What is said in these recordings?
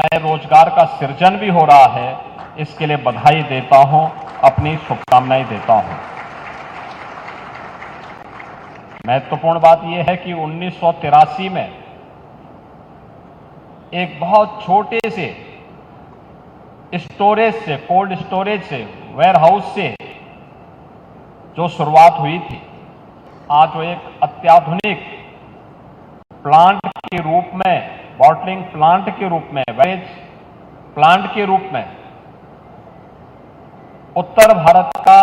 नए रोजगार का सृजन भी हो रहा है, इसके लिए बधाई देता हूं, अपनी शुभकामनाएं देता हूं। महत्वपूर्ण बात यह है कि 1983 में एक बहुत छोटे से स्टोरेज से, कोल्ड स्टोरेज से, वेयर हाउस से जो शुरुआत हुई थी, आज वो एक अत्याधुनिक प्लांट के रूप में, बॉटलिंग प्लांट के रूप में, बेवरेज प्लांट के रूप में उत्तर भारत का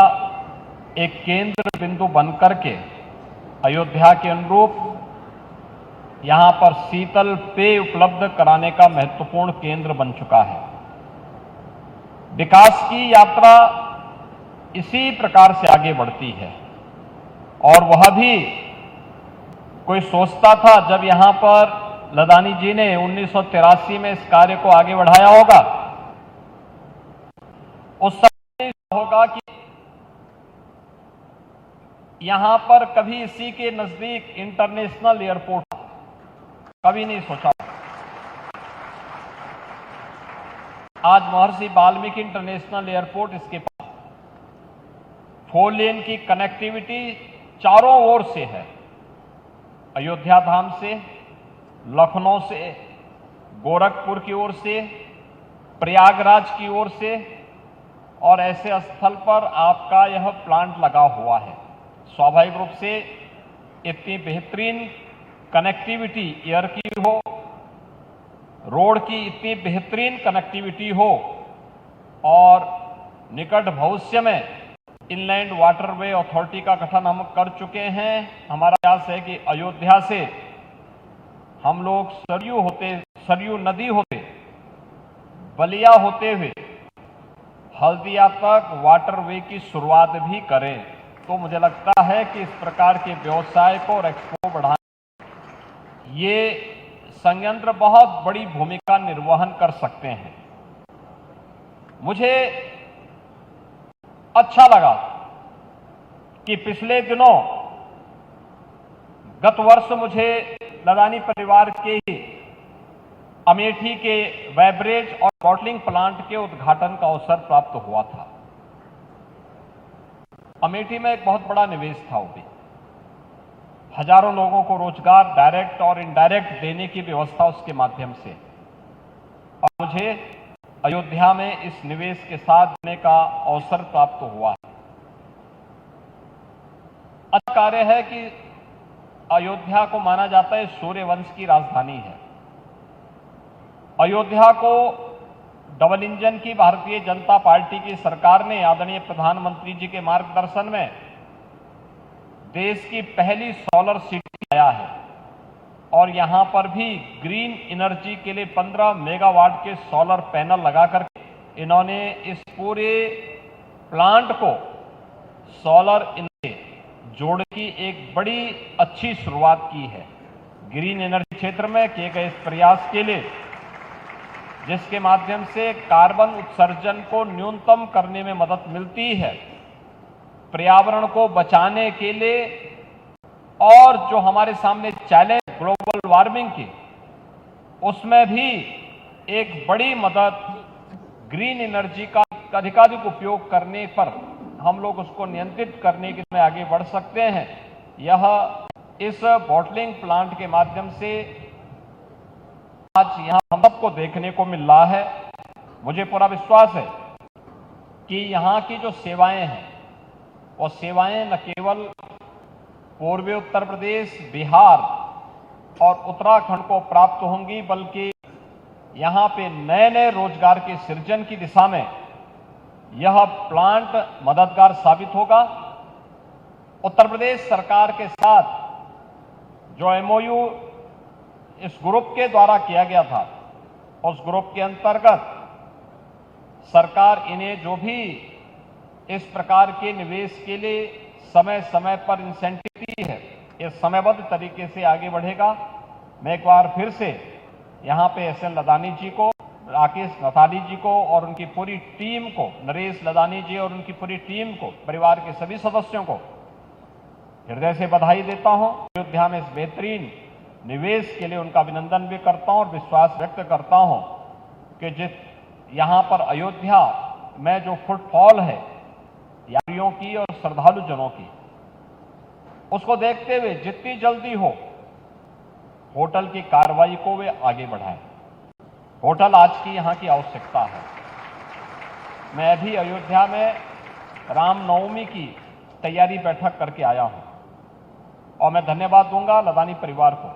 एक केंद्र बिंदु बनकर के अयोध्या के अनुरूप यहां पर शीतल पेय उपलब्ध कराने का महत्वपूर्ण केंद्र बन चुका है। विकास की यात्रा इसी प्रकार से आगे बढ़ती है और वह भी कोई सोचता था जब यहां पर लदानी जी ने 1983 में इस कार्य को आगे बढ़ाया होगा, उस समय होगा कि यहां पर कभी इसी के नजदीक इंटरनेशनल एयरपोर्ट, कभी नहीं सोचा। आज महर्षि वाल्मीकि इंटरनेशनल एयरपोर्ट इसके पास, 4 लेन की कनेक्टिविटी चारों ओर से है, अयोध्या धाम से, लखनऊ से, गोरखपुर की ओर से, प्रयागराज की ओर से, और ऐसे स्थल पर आपका यह प्लांट लगा हुआ है। स्वाभाविक रूप से इतनी बेहतरीन कनेक्टिविटी, एयर की हो, रोड की इतनी बेहतरीन कनेक्टिविटी हो और निकट भविष्य में इनलैंड वाटरवे अथॉरिटी का गठन हम कर चुके हैं। हमारा प्रयास है कि अयोध्या से हम लोग सरयू नदी होते, बलिया होते हुए हल्दिया तक वाटरवे की शुरुआत भी करें, तो मुझे लगता है कि इस प्रकार के व्यवसाय को और एक्सपो बढ़ाने ये संयंत्र बहुत बड़ी भूमिका निर्वहन कर सकते हैं। मुझे अच्छा लगा कि पिछले दिनों, गत वर्ष मुझे लदानी परिवार के ही अमेठी के बेवरेज और बॉटलिंग प्लांट के उद्घाटन का अवसर प्राप्त हुआ था। अमेठी में एक बहुत बड़ा निवेश था, वो भी हजारों लोगों को रोजगार डायरेक्ट और इनडायरेक्ट देने की व्यवस्था उसके माध्यम से, और मुझे अयोध्या में इस निवेश के साथ देने का अवसर प्राप्त हुआ है। अच्छा कार्य है कि अयोध्या को माना जाता है सूर्यवंश की राजधानी है। अयोध्या को डबल इंजन की भारतीय जनता पार्टी की सरकार ने आदरणीय प्रधानमंत्री जी के मार्गदर्शन में देश की पहली सोलर सिटी आया है और यहां पर भी ग्रीन एनर्जी के लिए 15 मेगावाट के सोलर पैनल लगाकर इन्होंने इस पूरे प्लांट को सोलर एनर्जी जोड़ की एक बड़ी अच्छी शुरुआत की है। ग्रीन एनर्जी क्षेत्र में किए गए इस प्रयास के लिए, जिसके माध्यम से कार्बन उत्सर्जन को न्यूनतम करने में मदद मिलती है, पर्यावरण को बचाने के लिए, और जो हमारे सामने चैलेंज ग्लोबल वार्मिंग की, उसमें भी एक बड़ी मदद ग्रीन एनर्जी का अधिकाधिक उपयोग करने पर हम लोग उसको नियंत्रित करने के लिए आगे बढ़ सकते हैं। यह इस बॉटलिंग प्लांट के माध्यम से आज यहां हम सबको देखने को मिल रहा है। मुझे पूरा विश्वास है कि यहां की जो सेवाएं हैं, वो सेवाएं न केवल पूर्वी उत्तर प्रदेश, बिहार और उत्तराखंड को प्राप्त होंगी, बल्कि यहां पे नए नए रोजगार के सृजन की दिशा में यह प्लांट मददगार साबित होगा। उत्तर प्रदेश सरकार के साथ जो एमओयू इस ग्रुप के द्वारा किया गया था, उस ग्रुप के अंतर्गत सरकार इन्हें जो भी इस प्रकार के निवेश के लिए समय समय पर इंसेंटिव दी है, ये समयबद्ध तरीके से आगे बढ़ेगा। मैं एक बार फिर से यहां पे एसएन लदानी जी को, राकेश नथाली जी को और उनकी पूरी टीम को, नरेश लदानी जी और उनकी पूरी टीम को, परिवार के सभी सदस्यों को हृदय से बधाई देता हूं। अयोध्या में इस बेहतरीन निवेश के लिए उनका अभिनंदन भी करता हूं और विश्वास व्यक्त करता हूं कि यहाँ पर अयोध्या में जो फुटफॉल है यात्रियों की और श्रद्धालु जनों की, उसको देखते हुए जितनी जल्दी हो होटल की कार्रवाई को वे आगे बढ़ाएं। होटल आज की यहाँ की आवश्यकता है। मैं अभी अयोध्या में रामनवमी की तैयारी बैठक करके आया हूं और मैं धन्यवाद दूंगा लदानी परिवार को।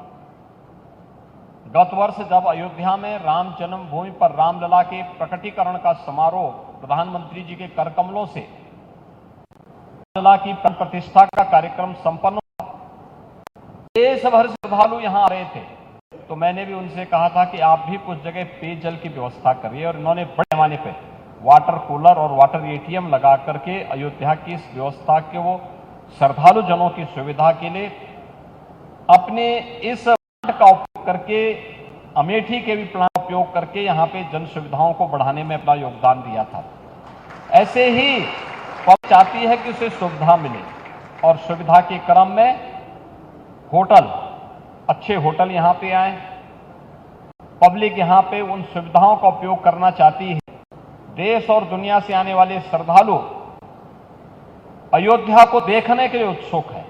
गत वर्ष जब अयोध्या में राम जन्मभूमि पर रामलला के प्रकटीकरण का समारोह प्रधानमंत्री जी के कर कमलों से रामलला की प्राण प्रतिष्ठा का कार्यक्रम संपन्न हुआ, देश भर से श्रद्धालु यहां आ रहे थे, तो मैंने भी उनसे कहा था कि आप भी कुछ जगह पेयजल की व्यवस्था करिए, और इन्होंने बड़े पैमाने पे वाटर कूलर और वाटर एटीएम लगा करके अयोध्या की इस व्यवस्था के वो श्रद्धालु जनों की सुविधा के लिए अपने इस का उपयोग करके अमेठी के भी प्लांट का उपयोग करके यहाँ पे जन सुविधाओं को बढ़ाने में अपना योगदान दिया था। ऐसे ही पब्लिक चाहती है कि उसे सुविधा मिले, और सुविधा के क्रम में होटल, अच्छे होटल यहाँ पे आए, पब्लिक यहाँ पे उन सुविधाओं का उपयोग करना चाहती है। देश और दुनिया से आने वाले श्रद्धालु अयोध्या को देखने के लिए उत्सुक है।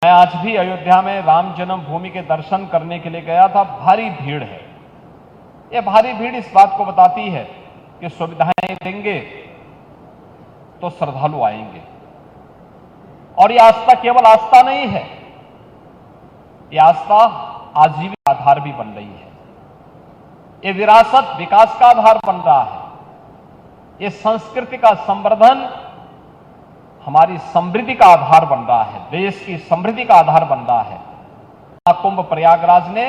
मैं आज भी अयोध्या में राम जन्मभूमि के दर्शन करने के लिए गया था। भारी भीड़ है। यह भारी भीड़ इस बात को बताती है कि सुविधाएं देंगे तो श्रद्धालु आएंगे, और यह आस्था केवल आस्था नहीं है, यह आस्था आजीविका आधार भी बन रही है। यह विरासत विकास का आधार बन रहा है। यह संस्कृति का संवर्धन हमारी समृद्धि का आधार बन रहा है, देश की समृद्धि का आधार बन रहा है। कुंभ प्रयागराज ने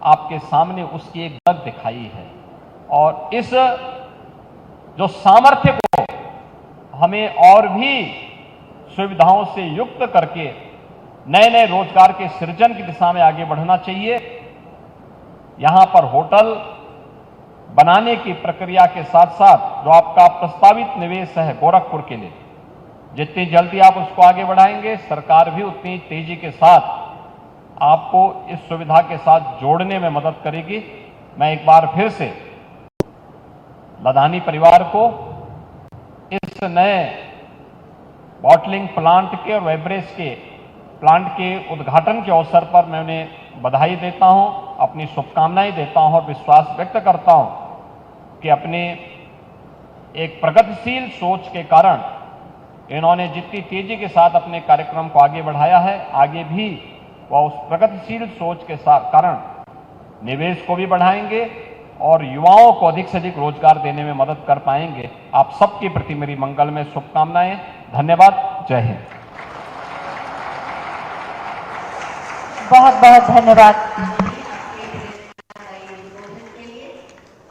आपके सामने उसकी एक झलक दिखाई है, और इस जो सामर्थ्य को हमें और भी सुविधाओं से युक्त करके नए नए रोजगार के सृजन की दिशा में आगे बढ़ना चाहिए। यहां पर होटल बनाने की प्रक्रिया के साथ साथ जो आपका प्रस्तावित निवेश है गोरखपुर के लिए, जितनी जल्दी आप उसको आगे बढ़ाएंगे, सरकार भी उतनी तेजी के साथ आपको इस सुविधा के साथ जोड़ने में मदद करेगी। मैं एक बार फिर से लदानी परिवार को इस नए बॉटलिंग प्लांट के और वेबरेज के प्लांट के उद्घाटन के अवसर पर मैं उन्हें बधाई देता हूं, अपनी शुभकामनाएं देता हूं और विश्वास व्यक्त करता हूं कि अपने एक प्रगतिशील सोच के कारण इन्होंने जितनी तेजी के साथ अपने कार्यक्रम को आगे बढ़ाया है, आगे भी वह उस प्रगतिशील सोच के कारण निवेश को भी बढ़ाएंगे और युवाओं को अधिक से अधिक रोजगार देने में मदद कर पाएंगे। आप सबके प्रति मेरी मंगल में शुभकामनाएं। धन्यवाद। जय हिंद। बहुत बहुत धन्यवाद।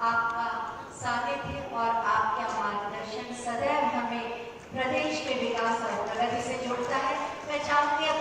आपका सानिध्य और आपका मार्गदर्शन सदैव हमें प्रदेश के विकास और प्रगति से जोड़ता है। मैं चाहूंगी